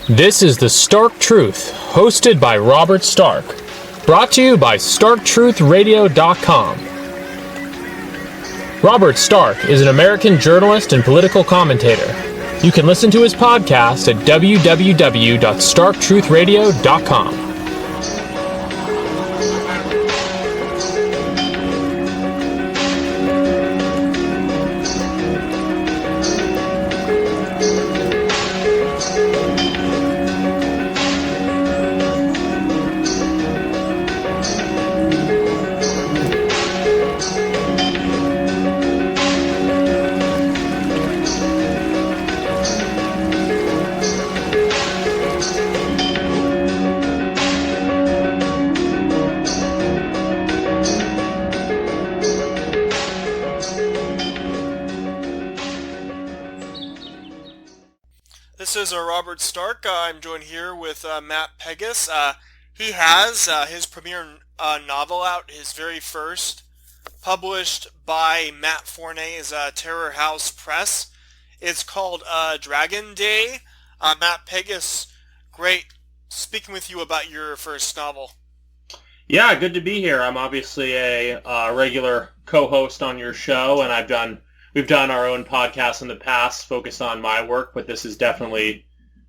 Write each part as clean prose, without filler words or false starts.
This is The Stark Truth, hosted by Robert Stark. Brought to you by StarkTruthRadio.com. Robert Stark is an American journalist and political commentator. You can listen to his podcast at www.starktruthradio.com. This is Robert Stark. I'm joined here with Matt Pegas. He has his premiere novel out, his very first, published by Matt Forney's Terror House Press. It's called Dragon Day. Matt Pegas, great speaking with you about your first novel. Yeah, good to be here. I'm obviously a regular co-host on your show, and we've done our own podcasts in the past focused on my work, but this is definitely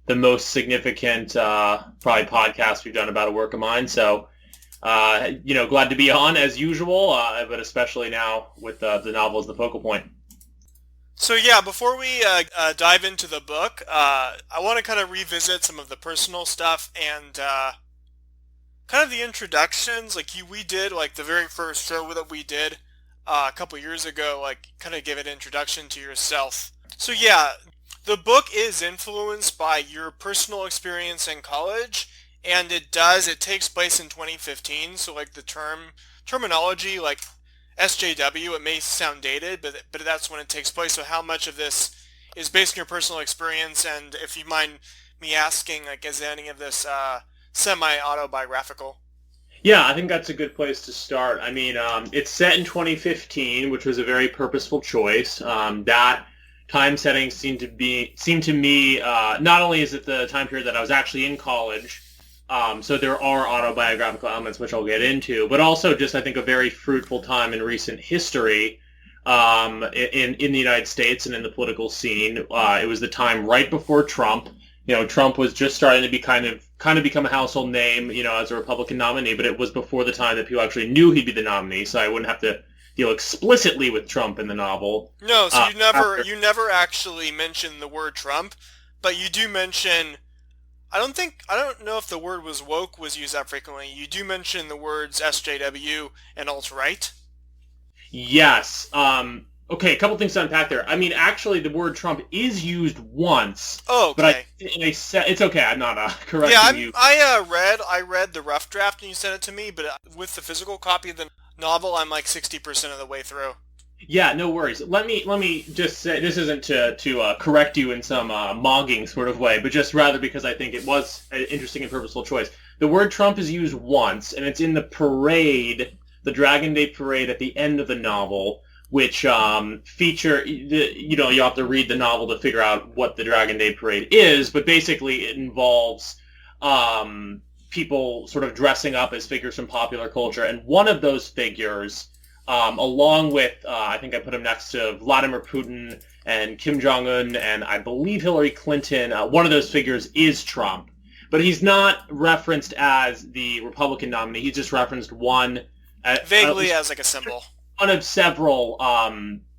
the most significant probably podcast we've done about a work of mine. So, glad to be on as usual, but especially now with the novel as the focal point. So yeah, before we dive into the book, I want to kind of revisit some of the personal stuff and kind of the introductions. We did the very first show that we did a couple years ago, kind of give an introduction to yourself. So yeah, the book is influenced by your personal experience in college, and it takes place in 2015, so the terminology, SJW, it may sound dated, but that's when it takes place. So how much of this is based on your personal experience, and if you mind me asking, is any of this semi-autobiographical? Yeah, I think that's a good place to start. I mean, it's set in 2015, which was a very purposeful choice. That time setting seemed to me, not only is it the time period that I was actually in college, so there are autobiographical elements which I'll get into, but also just, I think, a very fruitful time in recent history in the United States and in the political scene. It was the time right before Trump. Trump was just starting to be kind of become a household name, as a Republican nominee, but it was before the time that people actually knew he'd be the nominee, so I wouldn't have to deal explicitly with Trump in the novel. No, so you never actually mention the word Trump, but you do mention, I don't know if the word woke was used that frequently. You do mention the words SJW and alt-right. Yes. Okay, a couple things to unpack there. I mean, actually, the word Trump is used once. Oh, okay. But it's okay. I'm not correcting you. I read the rough draft and you sent it to me, but with the physical copy of the novel, I'm 60% of the way through. Yeah, no worries. Let me just say, this isn't to correct you in some mogging sort of way, but just rather because I think it was an interesting and purposeful choice. The word Trump is used once, and it's in the parade, the Dragon Day parade at the end of the novel, which feature, you have to read the novel to figure out what the Dragon Day Parade is, but basically it involves people sort of dressing up as figures from popular culture, and one of those figures, along with, I think I put him next to Vladimir Putin and Kim Jong-un and I believe Hillary Clinton, one of those figures is Trump. But he's not referenced as the Republican nominee, he's just referenced one. Vaguely as a symbol. One of several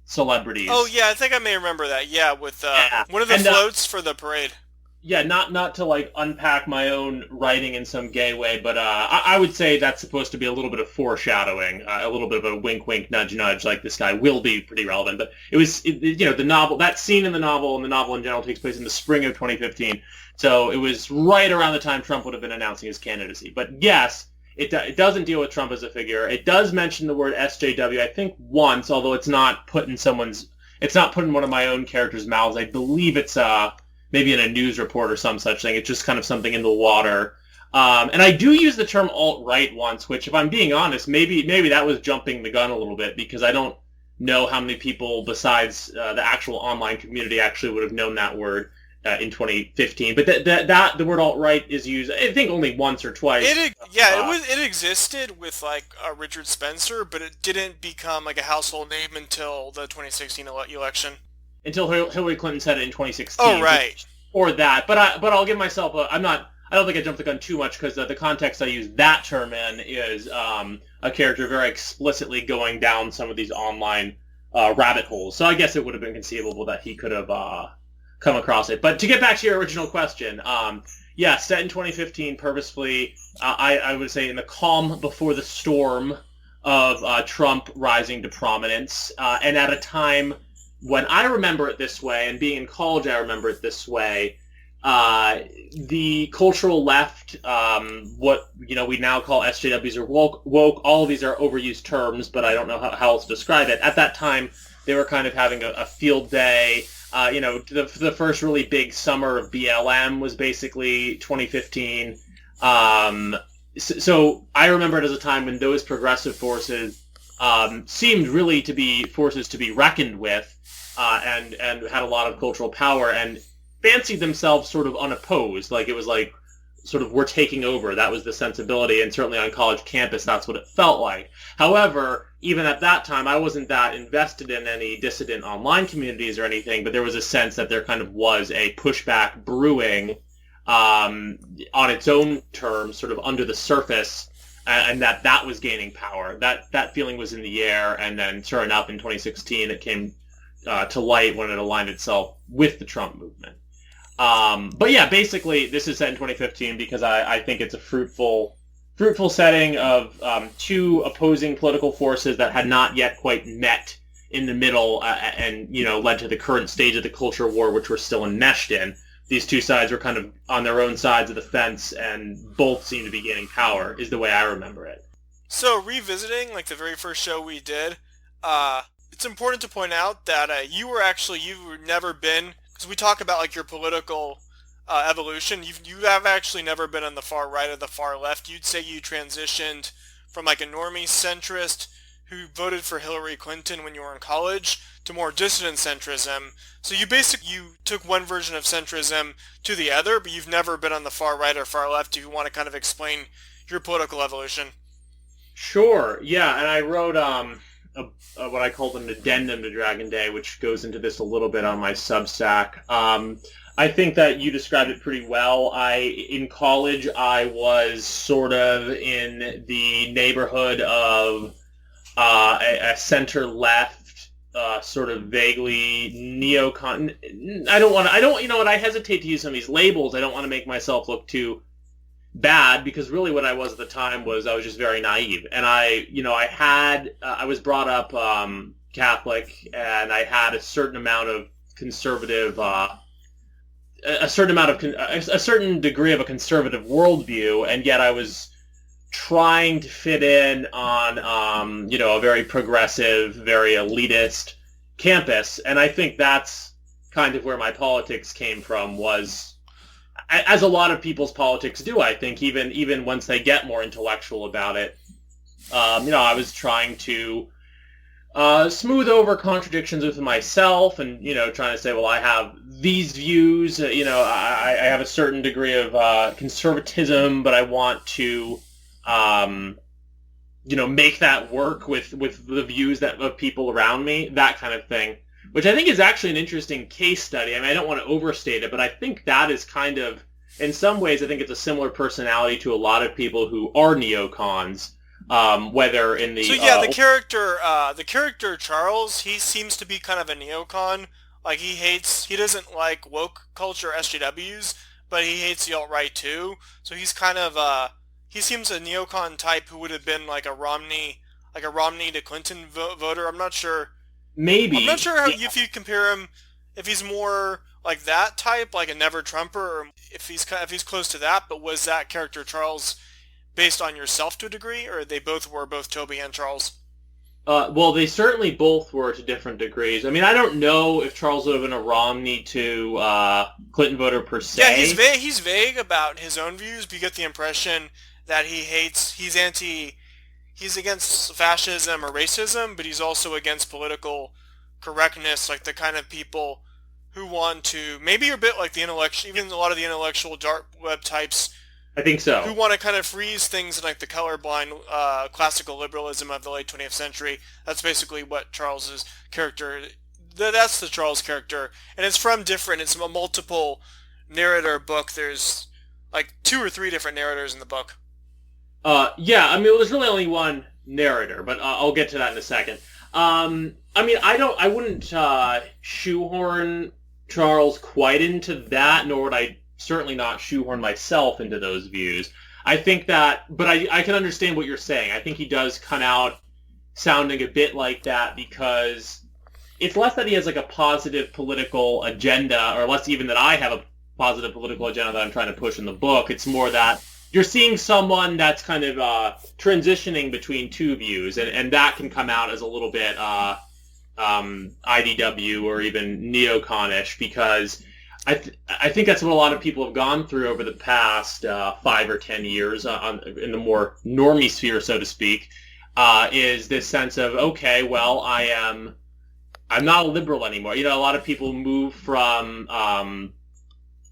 celebrities. Oh yeah, I think I may remember that. Yeah, with one of the floats for the parade. Yeah, not to unpack my own writing in some gay way, but I would say that's supposed to be a little bit of foreshadowing, a little bit of a wink, wink, nudge, nudge. This guy will be pretty relevant. But it was, the novel, that scene in the novel and the novel in general takes place in the spring of 2015. So it was right around the time Trump would have been announcing his candidacy. But yes. It doesn't deal with Trump as a figure. It does mention the word SJW, I think once, although it's not put in one of my own characters' mouths. I believe it's maybe in a news report or some such thing. It's just kind of something in the water. And I do use the term alt-right once, which, if I'm being honest, maybe that was jumping the gun a little bit, because I don't know how many people besides the actual online community actually would have known that word. in 2015. But that the word alt-right is used, I think, only once or twice. It existed with like Richard Spencer, but it didn't become like a household name until the 2016 election. Until Hillary Clinton said it in 2016. Oh, right. Or that, but I'll give myself I don't think I jumped the gun too much, because the context I use that term in is a character very explicitly going down some of these online rabbit holes. So I guess it would have been conceivable that he could have come across it. But to get back to your original question, set in 2015 purposefully, I would say in the calm before the storm of Trump rising to prominence, and at a time when I remember it this way, and being in college I remember it this way, the cultural left, what we now call SJWs or woke, all of these are overused terms, but I don't know how else to describe it. At that time, they were kind of having a field day. The first really big summer of BLM was basically 2015. So I remember it as a time when those progressive forces seemed really to be forces to be reckoned with, and had a lot of cultural power, and fancied themselves sort of unopposed. Like, it was like sort of, we're taking over. That was the sensibility, and certainly on college campus, that's what it felt like. However, even at that time, I wasn't that invested in any dissident online communities or anything, but there was a sense that there kind of was a pushback brewing on its own terms, sort of under the surface, and that was gaining power. That feeling was in the air, and then sure enough, in 2016, it came to light when it aligned itself with the Trump movement. But yeah, basically, this is set in 2015 because I think it's a fruitful setting of two opposing political forces that had not yet quite met in the middle, and led to the current stage of the culture war, which we're still enmeshed in. These two sides were kind of on their own sides of the fence, and both seem to be gaining power, is the way I remember it. So, revisiting like the very first show we did, it's important to point out that you've never been, because we talk about like your political evolution, you have actually never been on the far right or the far left. You'd say you transitioned from like a normie centrist who voted for Hillary Clinton when you were in college to more dissident centrism. So you took one version of centrism to the other, but you've never been on the far right or far left. Do you want to kind of explain your political evolution? Sure, yeah, and I wrote what I called an addendum to Dragon Day, which goes into this a little bit on my Substack. I think that you described it pretty well. In college, I was sort of in the neighborhood of a center-left, sort of vaguely neocon. I hesitate to use some of these labels. I don't want to make myself look too bad, because really what I was at the time was I was just very naive, and I was brought up Catholic, and I had a certain amount of conservative, a certain degree of a conservative worldview, and yet I was trying to fit in on a very progressive, very elitist campus, and I think that's kind of where my politics came from, was, as a lot of people's politics do, I think, even once they get more intellectual about it. I was trying to smooth over contradictions with myself, and trying to say, well, I have these views. I have a certain degree of conservatism, but I want to make that work with the views of people around me, that kind of thing. Which I think is actually an interesting case study. I mean, I don't want to overstate it, but I think that is kind of, in some ways, I think it's a similar personality to a lot of people who are neocons, whether in the... So yeah, the character Charles, he seems to be kind of a neocon. Like, he doesn't like woke culture SJWs, but he hates the alt-right too. So he's kind of, he seems a neocon type who would have been like a Romney to Clinton voter. I'm not sure... Maybe. I'm not sure if you compare him, if he's more like that type, like a never Trumper, or if he's close to that. But was that character Charles based on yourself to a degree, or they both were, both Toby and Charles? Well, they certainly both were to different degrees. I mean, I don't know if Charles would have been a Romney to Clinton voter per se. Yeah, he's vague about his own views, but you get the impression that he's against fascism or racism, but he's also against political correctness, like the kind of people who want to, maybe you're a bit like the intellectual, even a lot of the intellectual dark web types, I think so. who want to kind of freeze things in like the colorblind classical liberalism of the late 20th century. That's basically what Charles's character, that's the Charles character, and it's it's a multiple narrator book. There's like 2 or 3 different narrators in the book. Yeah, I mean, well, there's really only one narrator, but I'll get to that in a second. I mean, I wouldn't shoehorn Charles quite into that, nor would I certainly not shoehorn myself into those views. I think that, but I can understand what you're saying. I think he does come out sounding a bit like that because it's less that he has like a positive political agenda, or less even that I have a positive political agenda that I'm trying to push in the book. It's more that you're seeing someone that's kind of transitioning between 2 views, and that can come out as a little bit IDW or even neoconish, because I think that's what a lot of people have gone through over the past 5 or 10 years in the more normie sphere, so to speak, is this sense of, okay, well, I'm not a liberal anymore. You know, a lot of people move from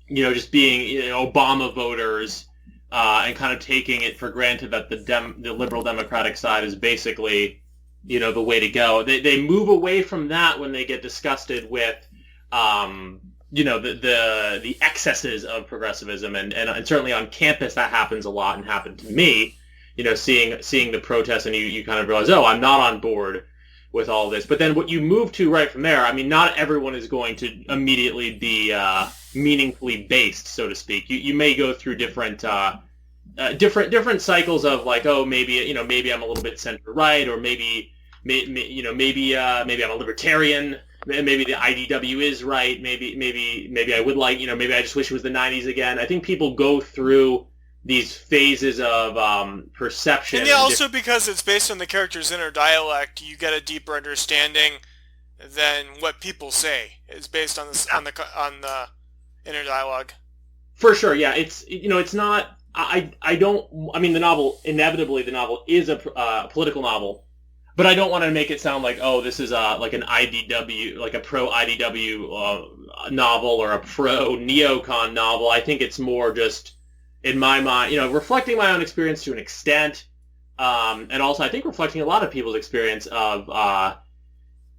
just being Obama voters and kind of taking it for granted that the liberal democratic side is basically the way to go. They move away from that when they get disgusted with the excesses of progressivism, and certainly on campus that happens a lot, and happened to me. Seeing the protests, and you kind of realize, oh, I'm not on board with all this. But then what you move to right from there, I mean, not everyone is going to immediately be meaningfully based, so to speak. You may go through different cycles of like, oh, maybe I'm a little bit center right, or maybe I'm a libertarian. Maybe the IDW is right. Maybe I would like, maybe I just wish it was the 90s again. I think people go through these phases of perception. And yeah, also because it's based on the character's inner dialect, you get a deeper understanding than what people say. It's based on the inner dialogue. For sure, yeah. It's not. I mean, the novel is a political novel. But I don't want to make it sound like, oh, this is like an IDW, like a pro-IDW novel or a pro-neocon novel. I think it's more just, in my mind, reflecting my own experience to an extent, and also I think reflecting a lot of people's experience of,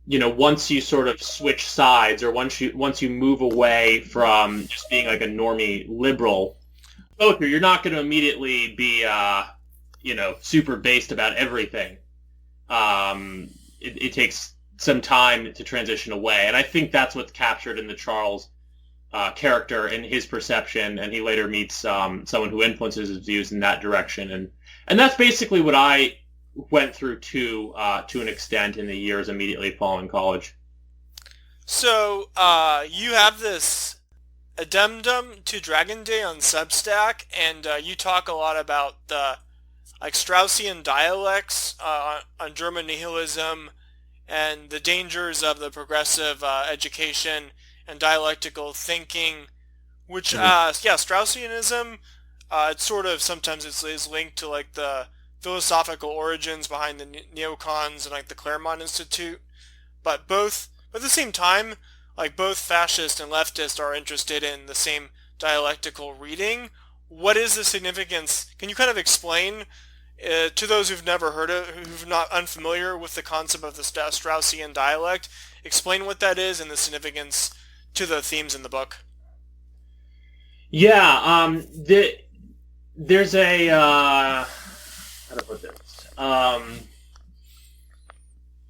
once you sort of switch sides, or once you move away from just being like a normie liberal, you're not going to immediately be, super based about everything. It takes some time to transition away, and I think that's what's captured in the Charles character and his perception, and he later meets someone who influences his views in that direction, and that's basically what I went through to an extent in the years immediately following college. So you have this addendum to Dragon Day on Substack, and you talk a lot about the Straussian dialects on German nihilism and the dangers of the progressive education and dialectical thinking, which, Straussianism, it's sort of, sometimes is linked to like the philosophical origins behind the neocons and like the Claremont Institute, but at the same time, like both fascist and leftist are interested in the same dialectical reading. What is the significance? Can you kind of explain to those who've never heard of, who've not unfamiliar with the concept of the Straussian dialect, explain what that is and the significance to the themes in the book? Yeah, there's a how to put this.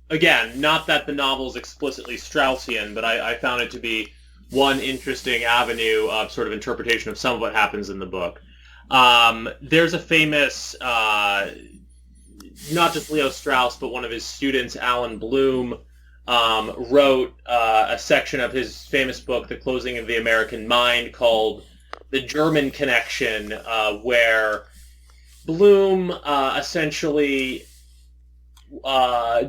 Again, not that the novel's explicitly Straussian, but I found it to be one interesting avenue of sort of interpretation of some of what happens in the book. There's a famous, not just Leo Strauss, but one of his students, Alan Bloom, wrote a section of his famous book, The Closing of the American Mind, called The German Connection, where Bloom essentially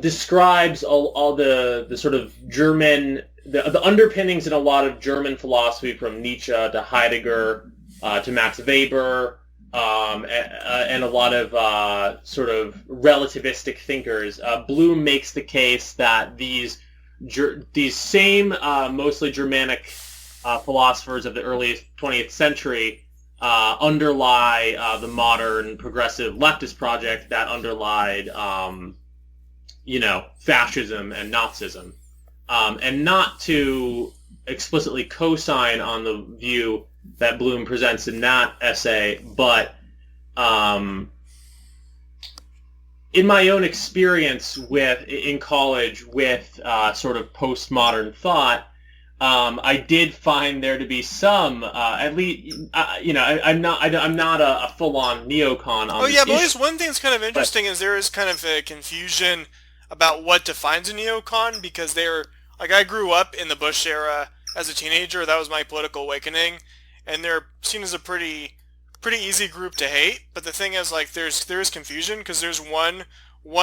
describes all the sort of German, the underpinnings in a lot of German philosophy, from Nietzsche to Heidegger, to Max Weber, and a lot of sort of relativistic thinkers. Bloom makes the case that these these same mostly Germanic philosophers of the early 20th century underlie the modern progressive leftist project that underlied, fascism and Nazism. And not to explicitly co-sign on the view that Bloom presents in that essay, but in my own experience in college with sort of postmodern thought, I did find there to be some, at least, I'm not a full-on neocon on Oh this yeah, but at issue. least one thing that's kind of interesting is there is kind of a confusion about what defines a neocon, because I grew up in the Bush era as a teenager. That was my political awakening, and they're seen as a pretty easy group to hate. But the thing is, there is confusion, because there's one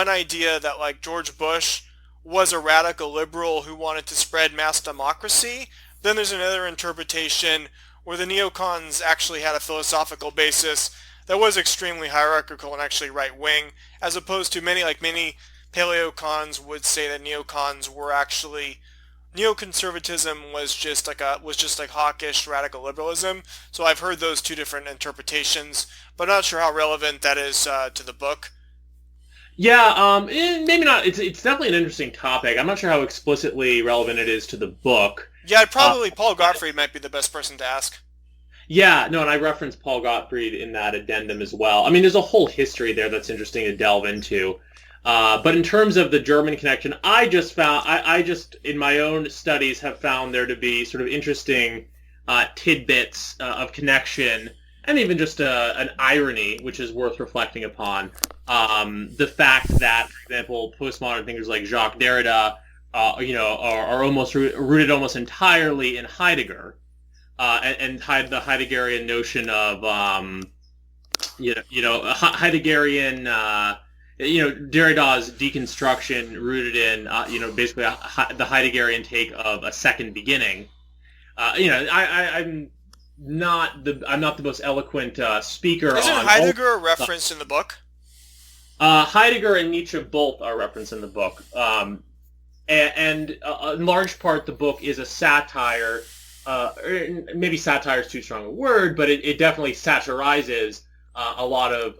idea that George Bush was a radical liberal who wanted to spread mass democracy. Then there's another interpretation where the neocons actually had a philosophical basis that was extremely hierarchical and actually right-wing, as opposed to many paleocons would say that neocons were actually, neoconservatism was just like hawkish radical liberalism. So I've heard those two different interpretations, but I'm not sure how relevant that is to the book. Yeah, maybe not. It's definitely an interesting topic. I'm not sure how explicitly relevant it is to the book. Yeah, probably Paul Gottfried might be the best person to ask. Yeah, no, and I referenced Paul Gottfried in that addendum as well. I mean, there's a whole history there that's interesting to delve into. But in terms of the German connection, I just in my own studies have found there to be sort of interesting tidbits of connection, and even just an irony, which is worth reflecting upon. The fact that, for example, postmodern thinkers like Jacques Derrida, are almost rooted almost entirely in Heidegger, and the Heideggerian notion of, Heideggerian, Derrida's deconstruction rooted in, basically the Heideggerian take of a second beginning. I'm not the most eloquent speaker. Isn't Heidegger referenced in the book? Heidegger and Nietzsche both are referenced in the book, and in large part the book is a satire. Maybe satire is too strong a word, but it definitely satirizes a lot of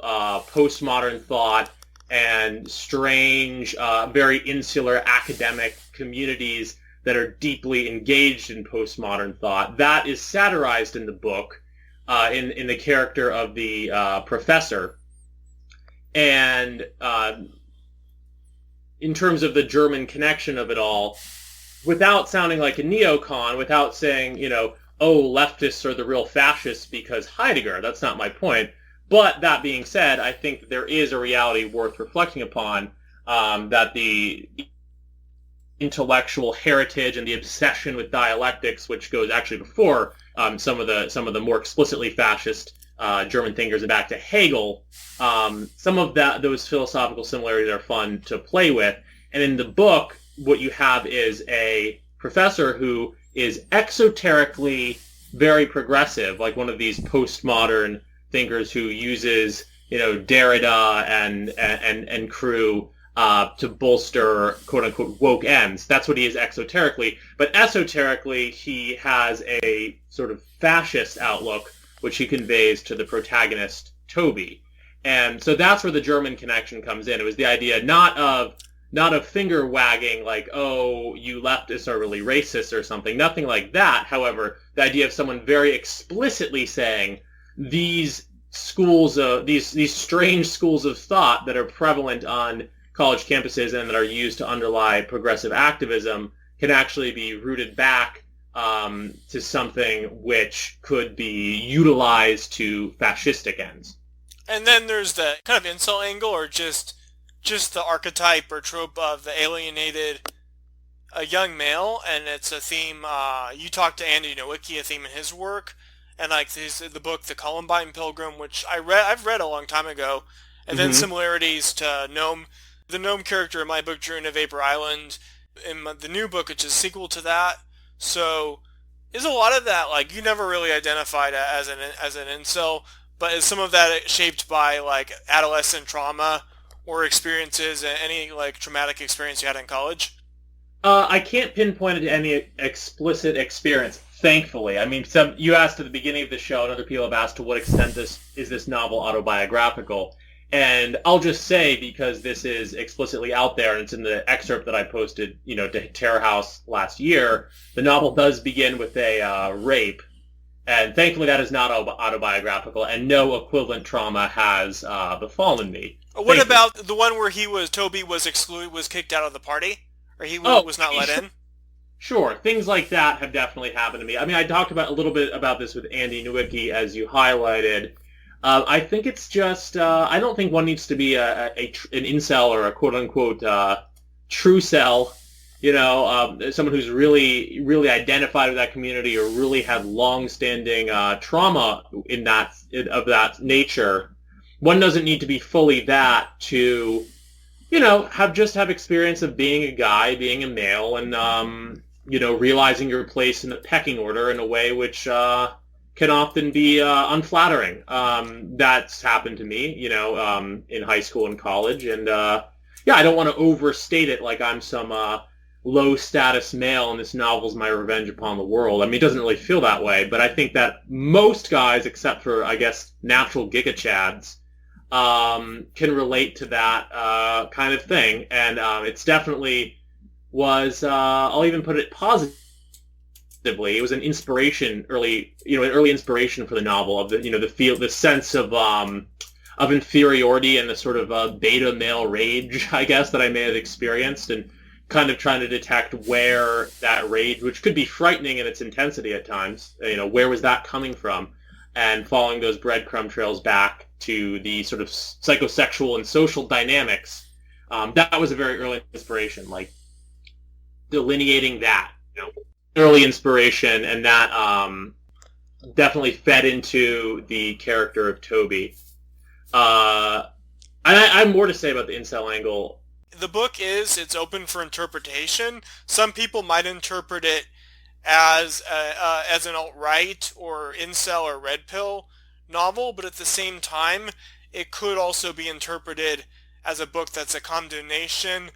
postmodern thought and strange, very insular academic communities that are deeply engaged in postmodern thought. That is satirized in the book, in the character of the professor. And in terms of the German connection of it all, without sounding like a neocon, without saying, leftists are the real fascists because Heidegger, that's not my point. But that being said, I think there is a reality worth reflecting upon, that the intellectual heritage and the obsession with dialectics, which goes actually before some of the more explicitly fascist German thinkers and back to Hegel, some of those philosophical similarities are fun to play with. And in the book, what you have is a professor who is exoterically very progressive, like one of these postmodern thinkers who uses, Derrida and crew to bolster quote unquote woke ends. That's what he is exoterically. But esoterically, he has a sort of fascist outlook, which he conveys to the protagonist, Toby. And so that's where the German connection comes in. It was the idea not of finger wagging like, oh, you leftists are really racist or something. Nothing like that. However, the idea of someone very explicitly saying these strange schools of thought that are prevalent on college campuses and that are used to underlie progressive activism can actually be rooted back to something which could be utilized to fascistic ends. And then there's the kind of incel angle, or just the archetype or trope of the alienated young male, and it's a theme. You talked to Andy Nowicki, a theme in his work, and the book The Columbine Pilgrim, which I've read a long time ago, and then similarities to Gnome. The Gnome character in my book, Drew of Vapor Island, in the new book, which is a sequel to that. So there's a lot of that, you never really identified as an incel, but is some of that shaped by adolescent trauma or experiences, any traumatic experience you had in college? I can't pinpoint it to any explicit experience, thankfully. I mean, you asked at the beginning of the show, and other people have asked to what extent this novel autobiographical. And I'll just say, because this is explicitly out there, and it's in the excerpt that I posted, to Terror House last year, the novel does begin with a rape. And thankfully that is not autobiographical, and no equivalent trauma has befallen me. What about the one where Toby was kicked out of the party? Or he was not let in? Sure. Things like that have definitely happened to me. I mean, I talked a little bit about this with Andy Nowicki, as you highlighted. I think it's just, I don't think one needs to be an incel or a quote-unquote true cell, someone who's really, really identified with that community or really had long-standing trauma of that nature. One doesn't need to be fully that to, have experience of being a guy, being a male, and, realizing your place in the pecking order in a way which can often be unflattering. That's happened to me, in high school and college. And, I don't want to overstate it like I'm some low-status male and this novel's my revenge upon the world. I mean, it doesn't really feel that way, but I think that most guys, except for, I guess, natural giga-chads, can relate to that kind of thing. And it's definitely was, I'll even put it positively, it was an inspiration, an early inspiration for the novel of the sense of inferiority and the sort of beta male rage, I guess, that I may have experienced, and kind of trying to detect where that rage, which could be frightening in its intensity at times, where was that coming from, and following those breadcrumb trails back to the sort of psychosexual and social dynamics. That was a very early inspiration, like delineating that, early inspiration, and that definitely fed into the character of Toby. I have more to say about the incel angle. The book it's open for interpretation. Some people might interpret it as an alt-right or incel or red pill novel, but at the same time, it could also be interpreted as a book that's a condemnation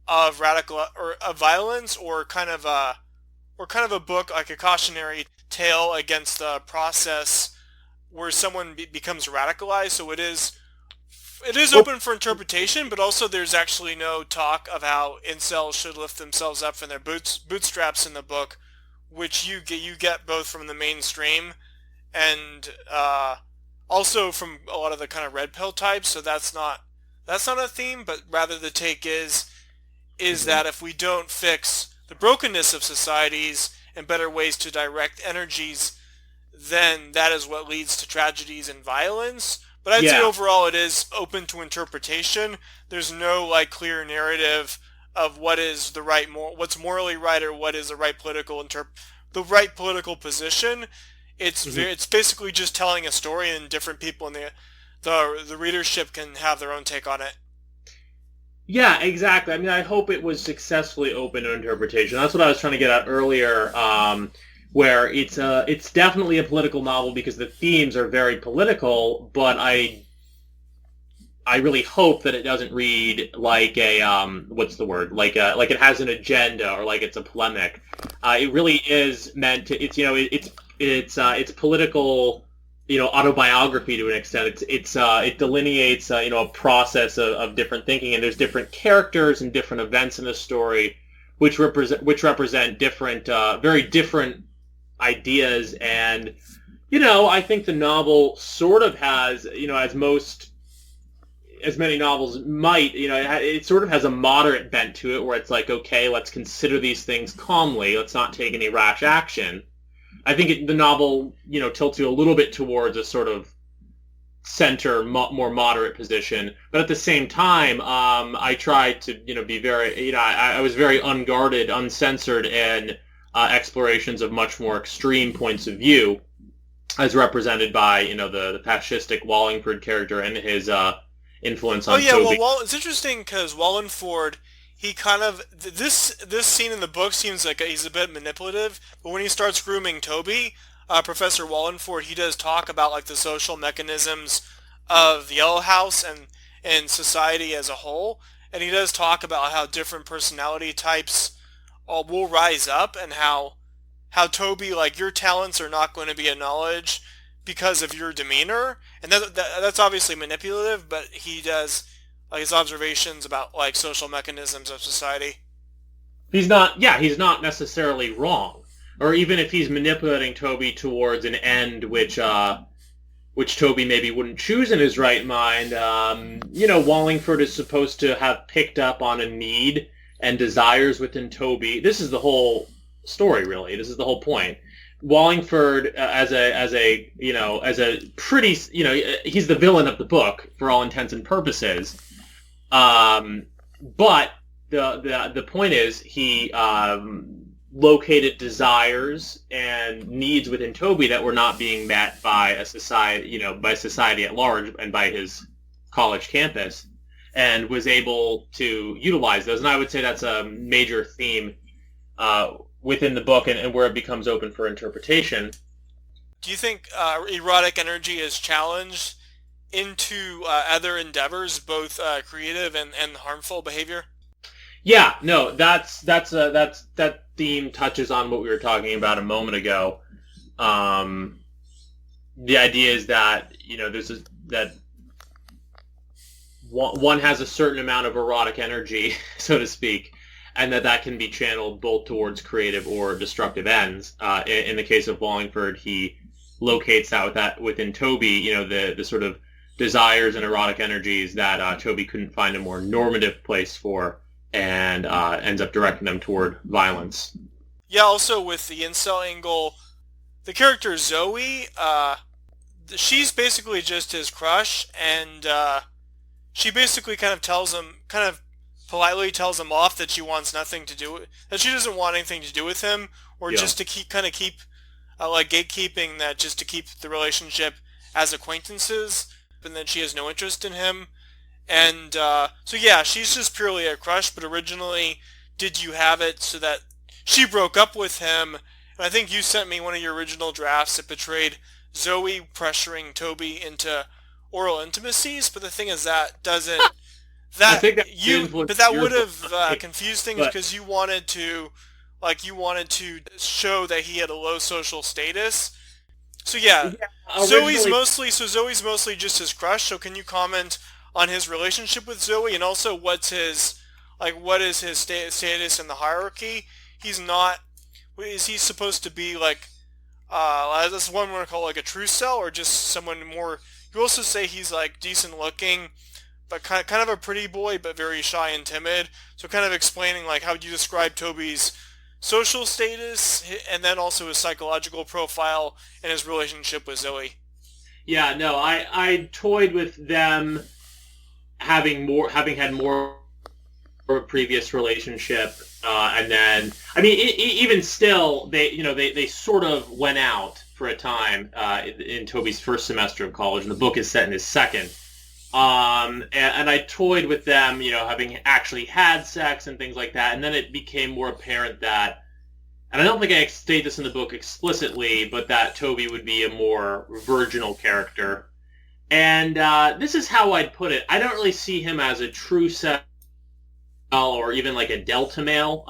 of radical or of violence, or kind of a book like a cautionary tale against the process where someone becomes radicalized. So it is open for interpretation, but also there's actually no talk of how incels should lift themselves up from their bootstraps in the book, which you get both from the mainstream and also from a lot of the kind of red pill types. So that's not a theme, but rather the take is that if we don't fix the brokenness of societies and better ways to direct energies, then that is what leads to tragedies and violence. But I'd say overall it is open to interpretation. There's no clear narrative of what is what's morally right, or what is the right political position. It's basically just telling a story, and different people in the readership can have their own take on it. Yeah, exactly. I mean, I hope it was successfully open to interpretation. That's what I was trying to get at earlier, where it's definitely a political novel because the themes are very political, but I really hope that it doesn't read like a what's the word? Like it has an agenda, or like it's a polemic. It really is meant to. It's political, autobiography to an extent. It delineates a process of different thinking, and there's different characters and different events in the story which represent different, very different ideas. And I think the novel sort of has, as many novels might, it sort of has a moderate bent to it, where it's like, okay, let's consider these things calmly, let's not take any rash action. I think the novel, tilts you a little bit towards a sort of center, more moderate position. But at the same time, I tried to, be very, I was very unguarded, uncensored in explorations of much more extreme points of view, as represented by, the fascistic Wallingford character and his influence on Toby. Well, it's interesting because Wallingford, he kind of, this scene in the book seems like he's a bit manipulative, but when he starts grooming Toby, Professor Wallingford, he does talk about the social mechanisms of the Yellow House and society as a whole, and he does talk about how different personality types will rise up, and how Toby, like, your talents are not going to be acknowledged because of your demeanor, and that's obviously manipulative, but he does, like, his observations about, like, social mechanisms of society. He's not necessarily wrong. Or even if he's manipulating Toby towards an end which Toby maybe wouldn't choose in his right mind, Wallingford is supposed to have picked up on a need and desires within Toby. This is the whole story, really. This is the whole point. Wallingford, as a pretty, he's the villain of the book for all intents and purposes. But the point is he located desires and needs within Toby that were not being met by a society, by society at large and by his college campus, and was able to utilize those. And I would say that's a major theme within the book, and where it becomes open for interpretation. Do you think erotic energy is challenged into other endeavors, both creative and harmful behavior? Yeah, no, that theme touches on what we were talking about a moment ago. The idea is that that one has a certain amount of erotic energy, so to speak, and that can be channeled both towards creative or destructive ends. In the case of Wallingford, he locates that within Toby, the sort of desires and erotic energies that Toby couldn't find a more normative place for, and ends up directing them toward violence. Yeah, also with the incel angle, the character Zoe, she's basically just his crush, and she basically kind of politely tells him off that she wants nothing to do with, that she doesn't want anything to do with him, or just to keep like gatekeeping that, just to keep the relationship as acquaintances, and then she has no interest in him. And so yeah, she's just purely a crush, but originally did you have it so that she broke up with him? And I think you sent me one of your original drafts that portrayed Zoe pressuring Toby into oral intimacies, but the thing is that doesn't... But that would have confused things, because you wanted to show that he had a low social status. So yeah, Zoe's mostly just his crush. So can you comment on his relationship with Zoe, and also what is his status in the hierarchy? He's not. Is he supposed to be like? That's one we want to call like a true cell, or just someone more? You also say he's like decent looking, but kind of a pretty boy, but very shy and timid. So kind of explaining like how you describe Toby's social status, and then also his psychological profile and his relationship with Zoe. Yeah, no, I toyed with them having had more of a previous relationship, and then even still they sort of went out for a time in Toby's first semester of college, and the book is set in his second. And I toyed with them, having actually had sex and things like that, and then it became more apparent that, and I don't think I state this in the book explicitly, but that Toby would be a more virginal character. And this is how I'd put it. I don't really see him as a true cell or even like a delta male.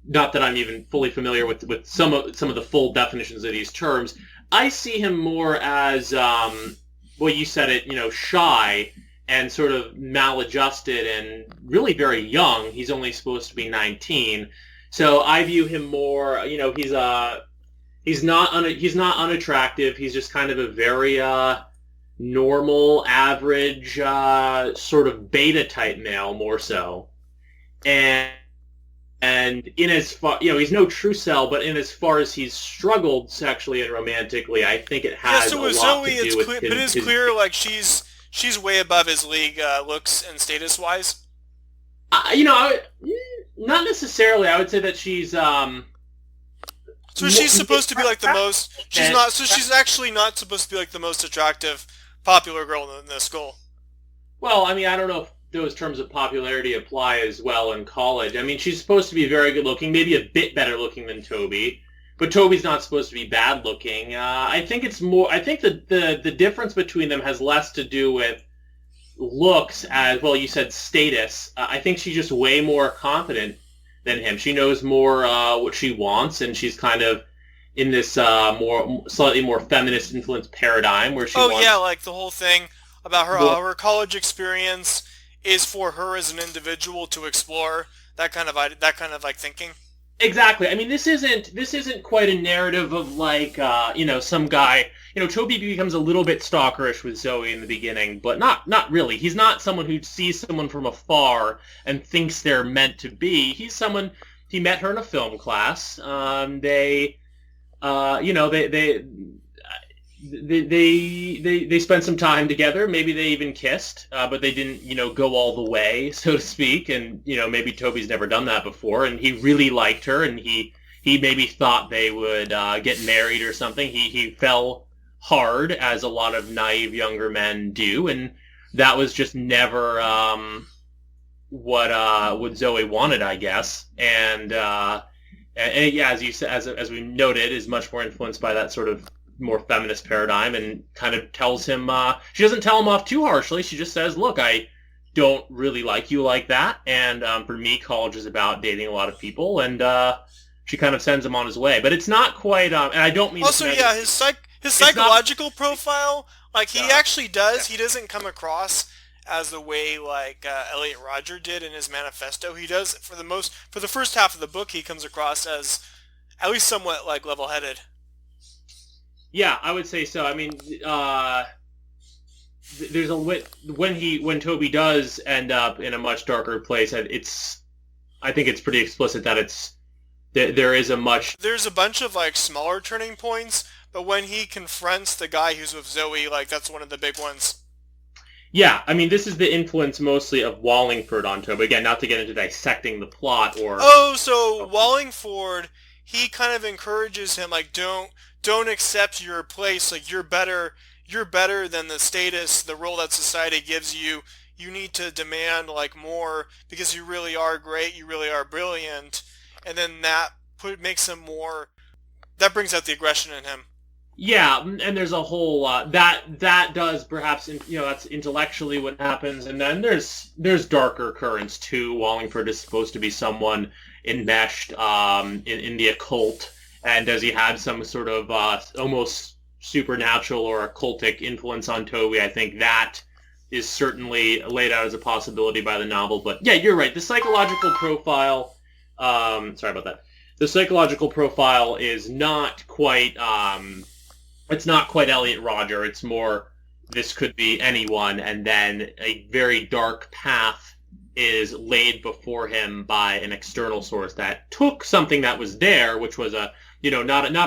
Not that I'm even fully familiar with some of the full definitions of these terms. I see him more as, well, you said it, shy and sort of maladjusted and really very young. He's only supposed to be 19. So I view him more, he's not unattractive. He's just kind of a very normal, average, sort of beta type male, more so. And in as far, he's no true cell, but in as far as he's struggled sexually and romantically, I think it has a lot Zoe, to do with but it is clear, like, she's way above his league, looks and status wise. Not necessarily. I would say that she's So she's supposed to be like the most. She's not. So she's actually not supposed to be like the most attractive, popular girl in the school. Well, I don't know if those terms of popularity apply as well in college. She's supposed to be very good looking, maybe a bit better looking than Toby, but Toby's not supposed to be bad looking. I think it's more. I think the difference between them has less to do with looks, as well. You said status. I think she's just way more confident than him. She knows more what she wants, and she's kind of in this slightly more feminist influenced paradigm where she wants... yeah, like the whole thing about her college experience is for her as an individual to explore that kind of like thinking. Exactly. I mean, this isn't quite a narrative of like some guy. Toby becomes a little bit stalkerish with Zoe in the beginning, but not really. He's not someone who sees someone from afar and thinks they're meant to be. He's someone, he met her in a film class. They spent some time together. Maybe they even kissed, but they didn't, go all the way, so to speak. And maybe Toby's never done that before, and he really liked her, and he maybe thought they would get married or something. He fell hard, as a lot of naive younger men do, and that was just never what Zoe wanted, I guess. And yeah, as you said, as we noted, is much more influenced by that sort of more feminist paradigm, and kind of tells him, she doesn't tell him off too harshly. She just says, look, I don't really like you like that, and for me, college is about dating a lot of people, and she kind of sends him on his way. But it's not quite, and I don't mean... Also, yeah, his psychological profile, like, he actually does, he doesn't come across as the way, like, Elliot Rodger did in his manifesto. He does, for the first half of the book, he comes across as at least somewhat, like, level-headed. Yeah, I would say so. I mean, there's when Toby does end up in a much darker place, I think it's pretty explicit that there's a bunch of like smaller turning points, but when he confronts the guy who's with Zoe, like that's one of the big ones. Yeah, I mean, this is the influence mostly of Wallingford on Toby. Again, not to get into dissecting the plot or... So Wallingford, he kind of encourages him, like, don't accept your place, like, you're better than the status, the role that society gives you. You need to demand, like, more, because you really are great, you really are brilliant, and then that makes him more, that brings out the aggression in him. Yeah, and there's a whole that does perhaps, that's intellectually what happens, and then there's darker currents too. Wallingford is supposed to be someone enmeshed in the occult, and does he have some sort of almost supernatural or occultic influence on Toby? I think that is certainly laid out as a possibility by the novel. But yeah, you're right. The psychological profile, sorry about that. The psychological profile is not quite, it's not quite Elliot Rodger. It's more, this could be anyone, and then a very dark path is laid before him by an external source that took something that was there, which was not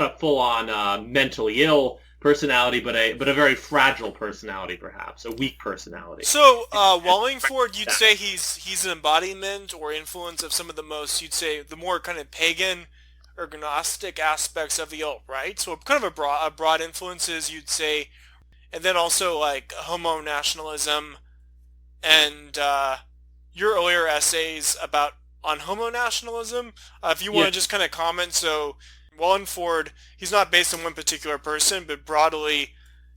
a full-on mentally ill personality, but a very fragile personality, perhaps a weak personality. So Wallingford, you'd say he's an embodiment or influence of some of the most, you'd say, the more kind of pagan or Gnostic aspects of the alt-right. So kind of a broad influences, you'd say, and then also like homo nationalism and your earlier essays on homo nationalism. If you want to just kind of comment, so Wallingford, he's not based on one particular person, but broadly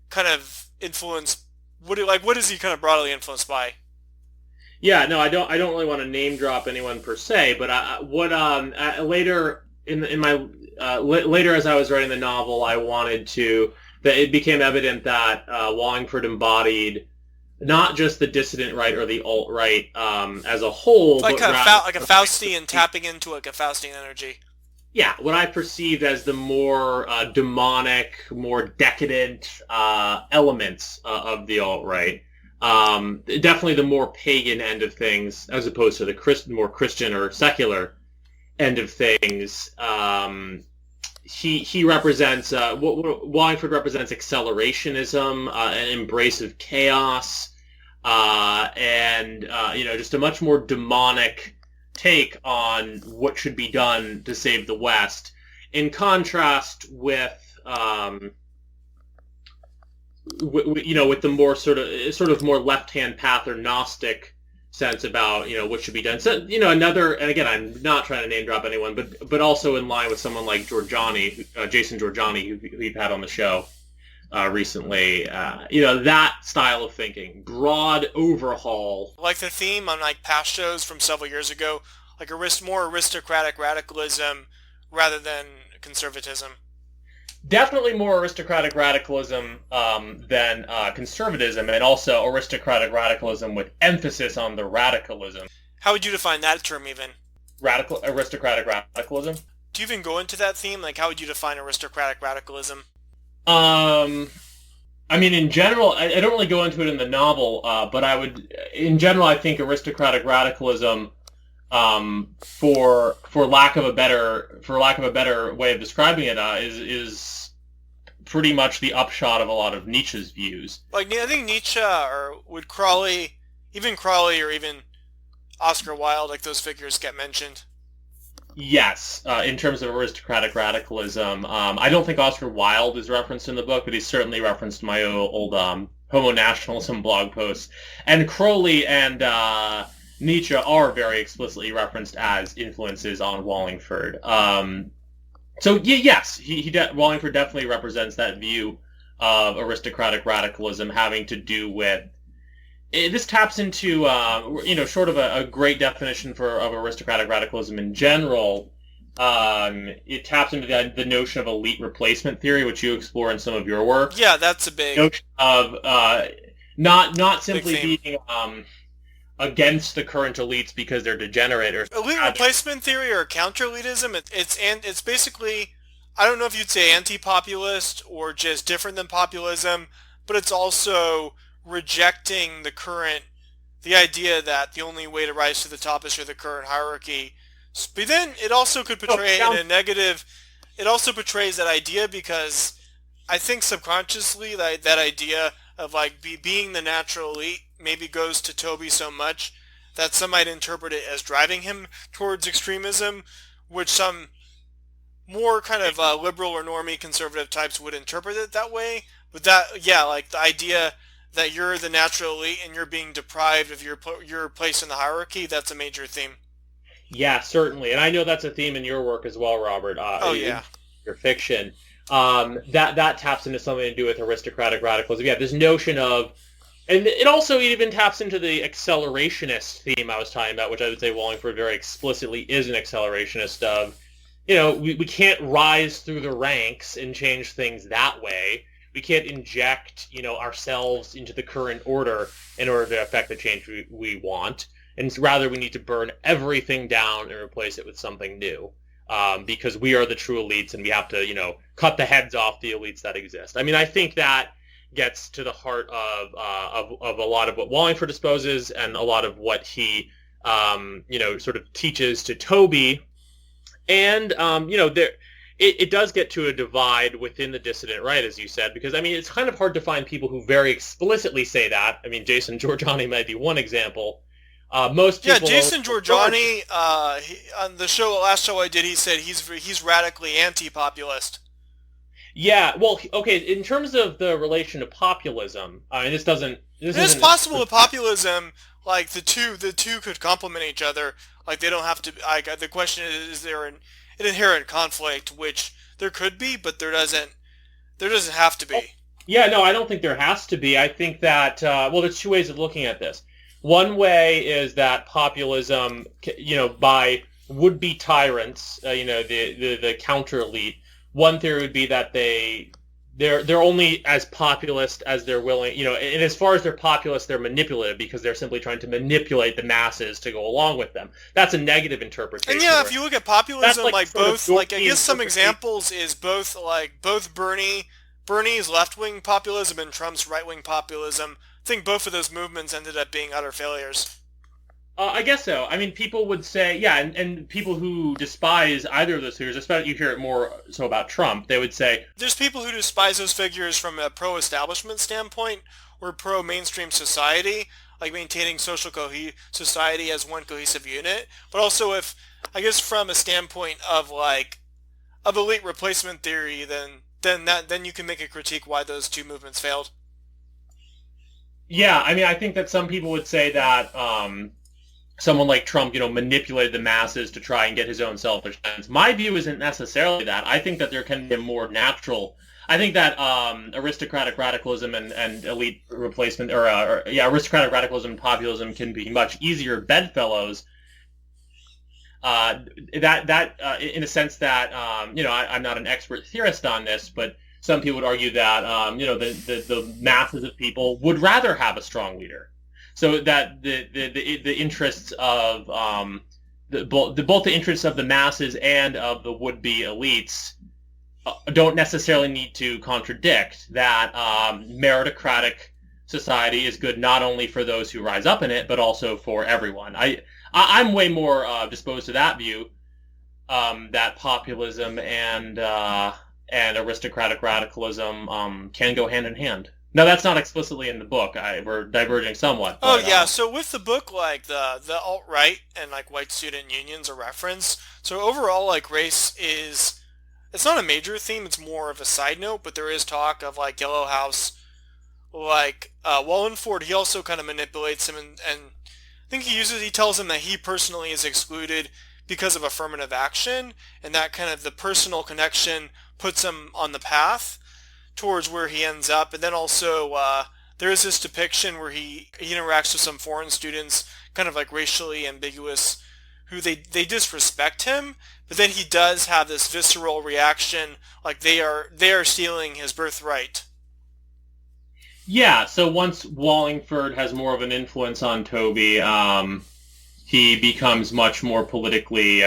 kind of influenced. What is he kind of broadly influenced by? Yeah, no, I don't really want to name drop anyone per se, but later later as I was writing the novel, it became evident that Wallingford embodied not just the dissident right or the alt-right as a whole, like but like a Faustian, tapping into like a Faustian energy. Yeah, what I perceived as the more demonic, more decadent elements of the alt-right. Definitely the more pagan end of things, as opposed to the more Christian or secular end of things. He represents, Wallingford represents accelerationism, an embrace of chaos, and just a much more demonic take on what should be done to save the West, in contrast with the more sort of more left-hand path or Gnostic sense about what should be done. So another, and again, I'm not trying to name drop anyone, but also in line with someone like Jason Giorgiani, who we've had on the show recently. That style of thinking, broad overhaul, like the theme on like past shows from several years ago, like more aristocratic radicalism rather than conservatism? Definitely more aristocratic radicalism than conservatism, and also aristocratic radicalism with emphasis on the radicalism. How would you define that term even? Aristocratic radicalism? Do you even go into that theme? Like, how would you define aristocratic radicalism? I mean, in general, I don't really go into it in the novel, but in general, I think aristocratic radicalism, for lack of a better way of describing it, is pretty much the upshot of a lot of Nietzsche's views. Like, I think Nietzsche or Crowley, or even Oscar Wilde, like those figures get mentioned. Yes, in terms of aristocratic radicalism, I don't think Oscar Wilde is referenced in the book, but he's certainly referenced in my old homo nationalism blog posts. And Crowley and Nietzsche are very explicitly referenced as influences on Wallingford. So yes, Wallingford definitely represents that view of aristocratic radicalism having to do with. This taps into, sort of a great definition of aristocratic radicalism in general. It taps into the notion of elite replacement theory, which you explore in some of your work. Yeah, that's a big notion of not simply being against the current elites because they're degenerate or elite replacement theory or counter-elitism. It's basically, I don't know if you'd say anti-populist or just different than populism, but it's also rejecting the idea that the only way to rise to the top is through the current hierarchy. But then it also could portray it in a negative. It also portrays that idea because I think subconsciously that idea of like being the natural elite maybe goes to Toby so much that some might interpret it as driving him towards extremism, which some more kind of liberal or normie conservative types would interpret it that way. But like the idea that you're the natural elite and you're being deprived of your place in the hierarchy, that's a major theme. Yeah, certainly. And I know that's a theme in your work as well, Robert. Yeah. Your fiction. That taps into something to do with aristocratic radicalism. Yeah, this notion of... And it also even taps into the accelerationist theme I was talking about, which I would say Wallingford very explicitly is an accelerationist of, we can't rise through the ranks and change things that way. We can't inject, ourselves into the current order in order to affect the change we want. And rather, we need to burn everything down and replace it with something new. Because we are the true elites and we have to, cut the heads off the elites that exist. I mean, I think that gets to the heart of a lot of what Wallingford disposes and a lot of what he, sort of teaches to Toby. And, it does get to a divide within the dissident right, as you said, because, I mean, it's kind of hard to find people who very explicitly say that. I mean, Jason Giorgiani might be one example. Most people... Yeah, Jason Giorgiani, on the last show I did, he said he's radically anti-populist. Yeah, well, okay, in terms of the relation to populism, I mean, it is possible with populism, like, the two could complement each other. Like, they don't have to... Like, the question is there an inherent conflict, which there could be, but there doesn't have to be. Yeah, no, I don't think there has to be. I think that, there's two ways of looking at this. One way is that populism, by would-be tyrants, the counter-elite, one theory would be that they're only as populist as they're willing, and as far as they're populist, they're manipulative because they're simply trying to manipulate the masses to go along with them. That's a negative interpretation. And yeah, if you look at populism, I guess some examples is both Bernie's left-wing populism and Trump's right-wing populism. I think both of those movements ended up being utter failures. I guess so. I mean, people would say, yeah, and people who despise either of those figures, especially you hear it more so about Trump, they would say... There's people who despise those figures from a pro-establishment standpoint or pro-mainstream society, like maintaining social society as one cohesive unit, but also from a standpoint of elite replacement theory, then you can make a critique why those two movements failed. Yeah, I mean, I think that some people would say that someone like Trump, manipulated the masses to try and get his own selfish ends. My view isn't necessarily that. I think that there can be a more natural... I think that aristocratic radicalism and elite replacement, aristocratic radicalism and populism can be much easier bedfellows In a sense that I'm not an expert theorist on this, but some people would argue that the masses of people would rather have a strong leader, so that the interests of both the interests of the masses and of the would-be elites don't necessarily need to contradict that. Meritocratic society is good not only for those who rise up in it, but also for everyone. I'm way more disposed to that view, that populism and aristocratic radicalism can go hand in hand. Now, that's not explicitly in the book. We're diverging somewhat. Oh, yeah. So with the book, like the alt-right and like white student unions are referenced. So overall, like race it's not a major theme. It's more of a side note, but there is talk of like Yellow House, like Wallingford. He also kind of manipulates him, and I think he tells him that he personally is excluded because of affirmative action, and that kind of the personal connection puts him on the path towards where he ends up. And then also there is this depiction where he interacts with some foreign students, kind of like racially ambiguous, who they disrespect him, but then he does have this visceral reaction, like they are stealing his birthright. Yeah, so once Wallingford has more of an influence on Toby, he becomes much more politically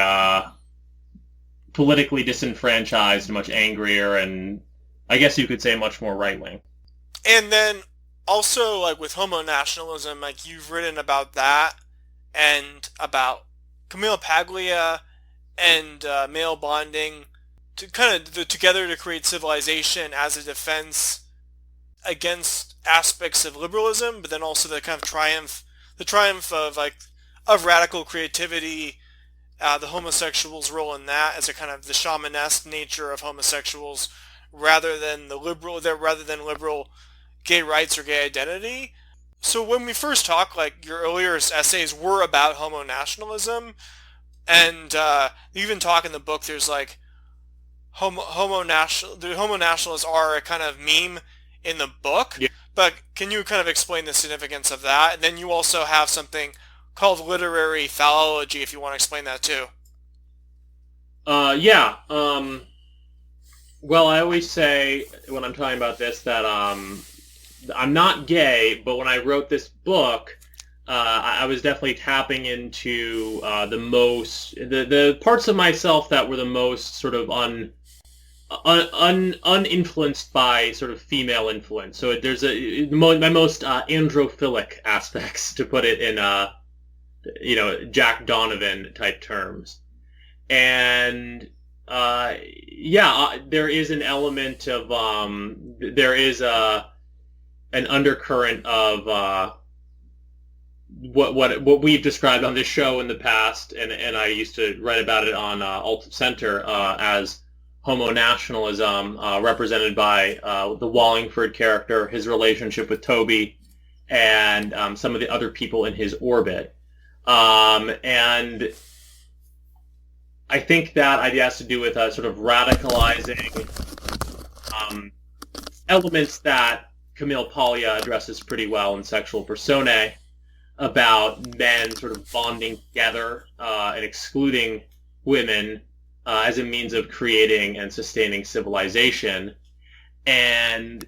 disenfranchised, much angrier, and I guess you could say much more right-wing. And then also, like with homo nationalism, like you've written about that, and about Camille Paglia and male bonding to kind of together to create civilization as a defense against aspects of liberalism, but then also the kind of triumph of radical creativity, the homosexuals' role in that as a kind of the shamanesque nature of homosexuals rather than liberal gay rights or gay identity. So when we first talked, like your earlier essays were about homo nationalism, and you even talk in the book. There's like the homo nationalists are a kind of meme in the book. Yeah. But can you kind of explain the significance of that? And then you also have something called literary phallology, if you want to explain that too. Yeah. Well, I always say when I'm talking about this that I'm not gay, but when I wrote this book, I was definitely tapping into the parts of myself that were the most sort of uninfluenced by sort of female influence. So there's my most androphilic aspects, to put it in Jack Donovan type terms. And there is an element of there is an undercurrent of what we've described on this show in the past, and I used to write about it on Alt Center as homo nationalism, represented by the Wallingford character, his relationship with Toby, and some of the other people in his orbit. And I think that idea has to do with sort of radicalizing elements that Camille Paglia addresses pretty well in Sexual Personae, about men sort of bonding together and excluding women as a means of creating and sustaining civilization. And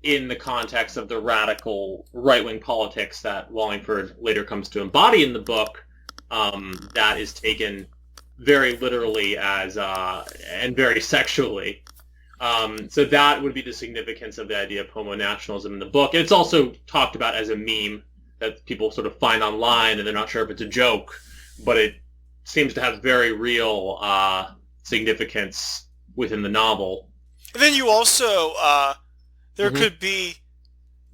in the context of the radical right-wing politics that Wallingford later comes to embody in the book, that is taken very literally as and very sexually. So that would be the significance of the idea of homo nationalism in the book. It's also talked about as a meme that people sort of find online, and they're not sure if it's a joke, but it seems to have very real significance within the novel. And then you also, there could be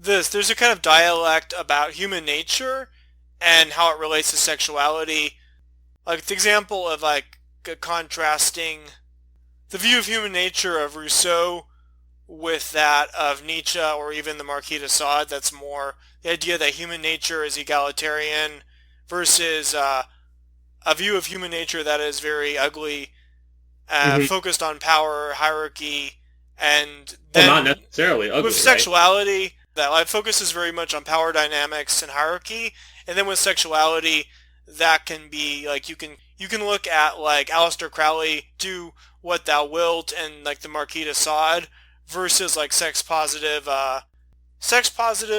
there's a kind of dialect about human nature and how it relates to sexuality. Like the example of like contrasting the view of human nature of Rousseau with that of Nietzsche or even the Marquis de Sade. That's more the idea that human nature is egalitarian versus a view of human nature that is very ugly, focused on power, hierarchy, and then not necessarily ugly. With sexuality, that focuses very much on power dynamics and hierarchy, and then with sexuality, that can be like you can you can look at like Aleister Crowley, Do What Thou Wilt, and like the Marquis de Sade, versus like sex positive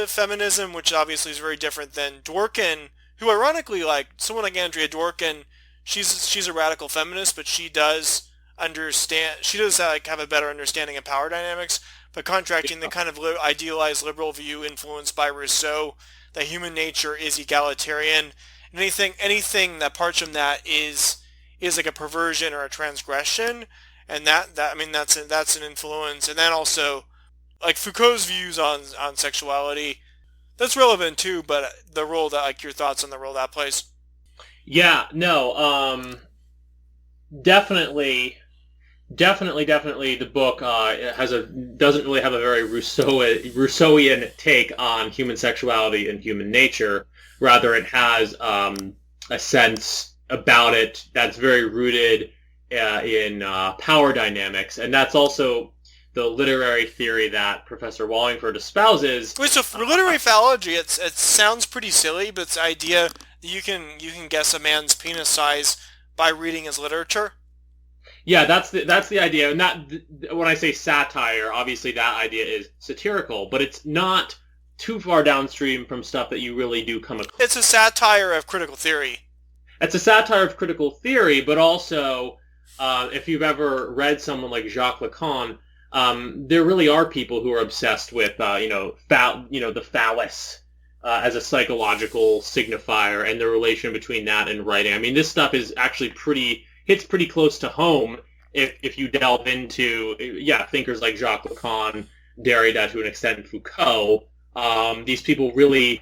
feminism, which obviously is very different than Dworkin, who ironically, like someone like Andrea Dworkin, she's a radical feminist, but she does like have a better understanding of power dynamics, but contracting the kind of idealized liberal view influenced by Rousseau that human nature is egalitarian. Anything that parts from that is like a perversion or a transgression, and that's an influence. And then also like Foucault's views on sexuality, that's relevant too. But the role that, like, your thoughts on the role that plays. Yeah, no, definitely. The book doesn't really have a very Rousseauian take on human sexuality and human nature. Rather, it has a sense about it that's very rooted in power dynamics, and that's also the literary theory that Professor Wallingford espouses. Wait, so for literary phallology, it sounds pretty silly, but it's the idea that you can guess a man's penis size by reading his literature. Yeah, that's the idea. And that, when I say satire, obviously that idea is satirical, but it's not too far downstream from stuff that you really do come across. It's a satire of critical theory. It's a satire of critical theory, but also, if you've ever read someone like Jacques Lacan, there really are people who are obsessed with, the phallus as a psychological signifier and the relation between that and writing. I mean, this stuff is actually hits pretty close to home if you delve into, thinkers like Jacques Lacan, Derrida, to an extent Foucault. These people really,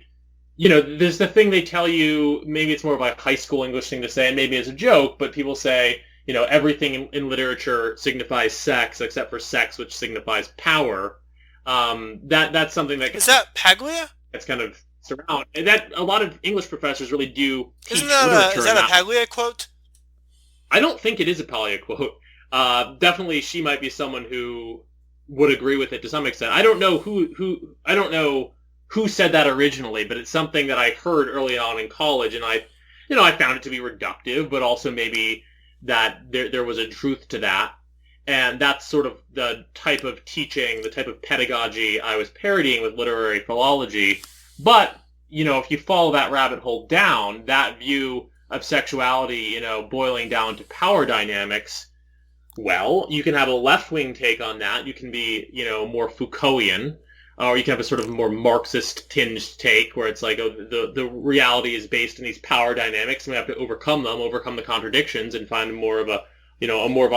there's the thing they tell you, maybe it's more of a high school English thing to say, and maybe it's a joke, but people say, everything in literature signifies sex except for sex, which signifies power. That's something that... Is that Paglia? That's kind of surround. And that a lot of English professors really do teach Isn't that literature. Is that a Paglia quote? I don't think it is a Paglia quote. Definitely she might be someone who would agree with it to some extent. I don't know who said that originally, but it's something that I heard early on in college, and I found it to be reductive, but also maybe that there was a truth to that. And that's sort of the type of teaching, the type of pedagogy I was parodying with literary philology. But, if you follow that rabbit hole down, that view of sexuality, boiling down to power dynamics, well, you can have a left-wing take on that. You can be, more Foucaultian, or you can have a sort of more Marxist-tinged take where it's like, the reality is based in these power dynamics, and we have to overcome the contradictions, and find more of a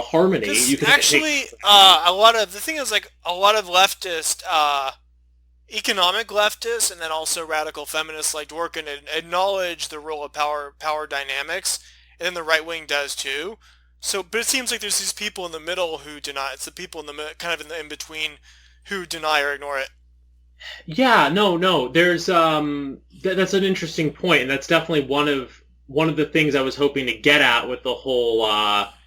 harmony. You can actually, a lot of leftist, economic leftists, and then also radical feminists like Dworkin acknowledge the role of power dynamics, and then the right wing does too. So, but it seems like there's these people in the middle who deny. It's the people in the kind of in between who deny or ignore it. Yeah, no. There's that's an interesting point, and that's definitely one of the things I was hoping to get at with the whole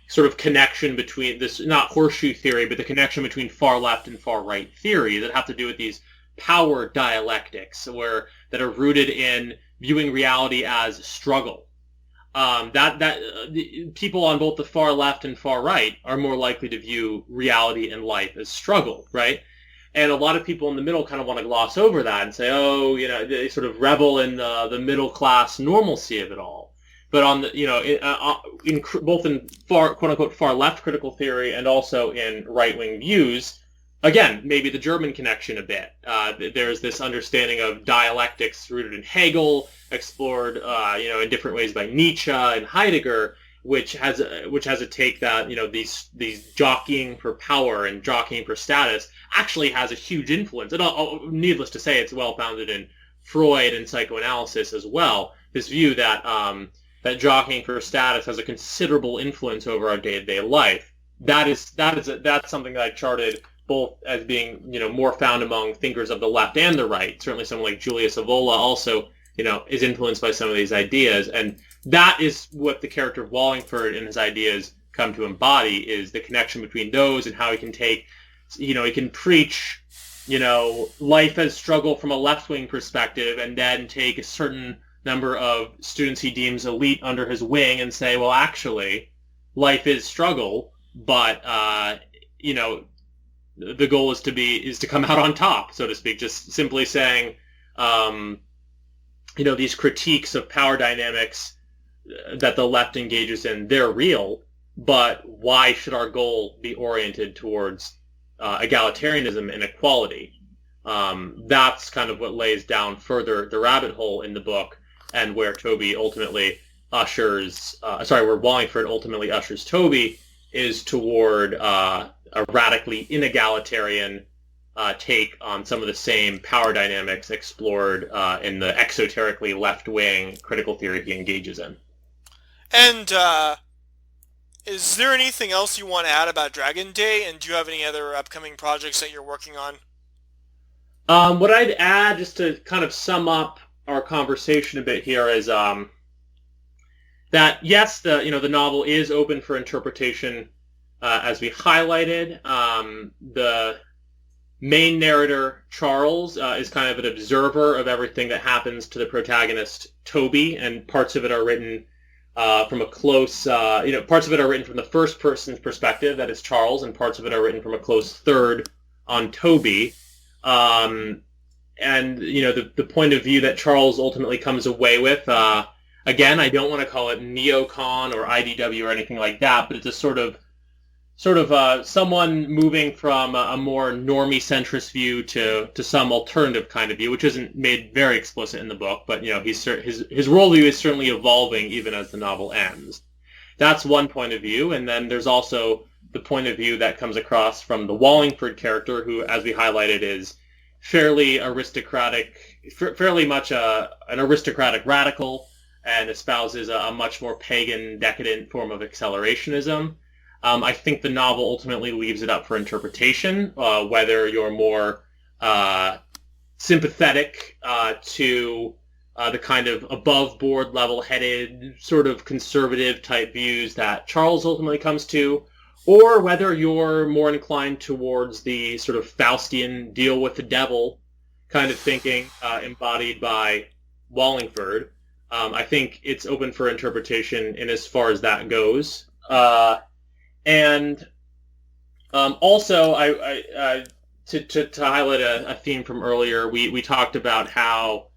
sort of connection between this, not horseshoe theory, but the connection between far left and far right theory that have to do with these power dialectics that are rooted in viewing reality as struggle. People on both the far left and far right are more likely to view reality and life as struggle, right? And a lot of people in the middle kind of want to gloss over that and say, they sort of revel in the middle class normalcy of it all. But on the, both in far, quote unquote, far left critical theory and also in right wing views, again, maybe the German connection a bit. There's this understanding of dialectics rooted in Hegel, explored, in different ways by Nietzsche and Heidegger, which has a take that, these jockeying for power and jockeying for status actually has a huge influence. And needless to say, it's well founded in Freud and psychoanalysis as well. This view that that jockeying for status has a considerable influence over our day-to-day life. That's something that I charted both as being, more found among thinkers of the left and the right. Certainly someone like Julius Evola also, is influenced by some of these ideas. And that is what the character of Wallingford and his ideas come to embody, is the connection between those and how he can take, he can preach, life as struggle from a left-wing perspective, and then take a certain number of students he deems elite under his wing and say, well, actually, life is struggle, but the goal is to come out on top, so to speak. Just simply saying, these critiques of power dynamics that the left engages in, they're real, but why should our goal be oriented towards egalitarianism and equality? That's kind of what lays down further the rabbit hole in the book, and where Toby ultimately where Wallingford ultimately ushers Toby is toward a radically inegalitarian take on some of the same power dynamics explored in the exoterically left-wing critical theory he engages in. And is there anything else you want to add about Dragon Day, and do you have any other upcoming projects that you're working on? What I'd add, just to kind of sum up our conversation a bit here, is that yes, the novel is open for interpretation, as we highlighted. The main narrator, Charles, is kind of an observer of everything that happens to the protagonist, Toby, and parts of it are written from a close, parts of it are written from the first person's perspective, that is Charles, and parts of it are written from a close third on Toby. The point of view that Charles ultimately comes away with, again, I don't want to call it neocon or IDW or anything like that, but it's a sort of someone moving from a more normie-centrist view to some alternative kind of view, which isn't made very explicit in the book, but his worldview is certainly evolving even as the novel ends. That's one point of view, and then there's also the point of view that comes across from the Wallingford character, who, as we highlighted, is fairly aristocratic, fairly much an aristocratic radical, and espouses a much more pagan, decadent form of accelerationism. I think the novel ultimately leaves it up for interpretation, whether you're more sympathetic to the kind of above-board, level-headed, sort of conservative-type views that Charles ultimately comes to, or whether you're more inclined towards the sort of Faustian deal with the devil kind of thinking embodied by Wallingford. I think it's open for interpretation in as far as that goes. Also, to highlight a theme from earlier, we talked about how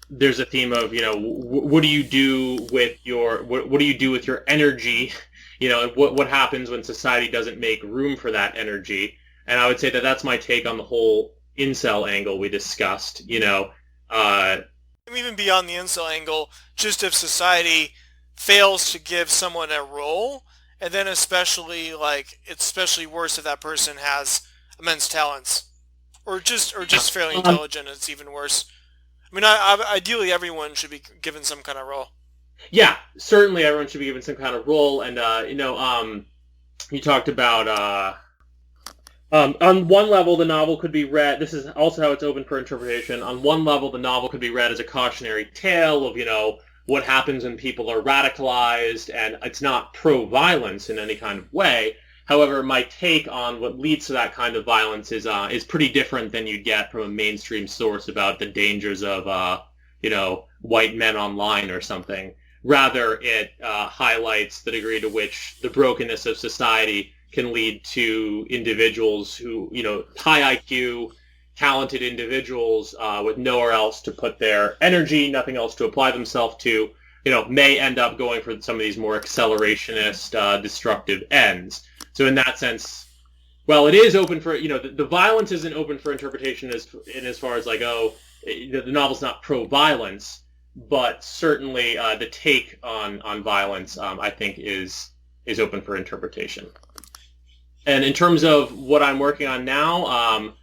there's a theme of, what do you do with your energy? And what happens when society doesn't make room for that energy? And I would say that that's my take on the whole incel angle we discussed. Even beyond the incel angle, just if society fails to give someone a role, and then it's especially worse if that person has immense talents, or just fairly intelligent. It's even worse. I mean, ideally everyone should be given some kind of role. Yeah, certainly everyone should be given some kind of role, and you talked about on one level the novel could be read. This is also how it's open for interpretation. On one level, the novel could be read as a cautionary tale of what happens when people are radicalized, and it's not pro-violence in any kind of way. However, my take on what leads to that kind of violence is pretty different than you'd get from a mainstream source about the dangers of white men online or something. Rather, it highlights the degree to which the brokenness of society can lead to individuals who, high IQ, talented individuals with nowhere else to put their energy, nothing else to apply themselves to, may end up going for some of these more accelerationist, destructive ends. So in that sense, well, it is open for, the violence isn't open for interpretation as far as the novel's not pro-violence, but certainly the take on violence, I think, is open for interpretation. And in terms of what I'm working on now,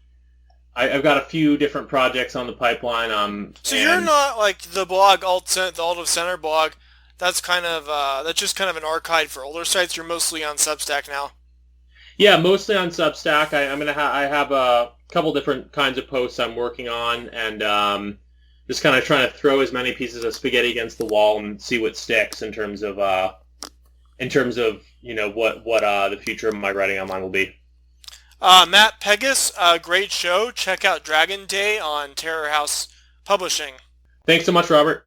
I've got a few different projects on the pipeline. So you're not like the blog, the Alt of Center blog. That's just kind of an archive for older sites. You're mostly on Substack now. Yeah, mostly on Substack. I have a couple different kinds of posts I'm working on, and just kind of trying to throw as many pieces of spaghetti against the wall and see what sticks in terms of what the future of my writing online will be. Matt Pegas, great show. Check out Dragon Day on Terror House Publishing. Thanks so much, Robert.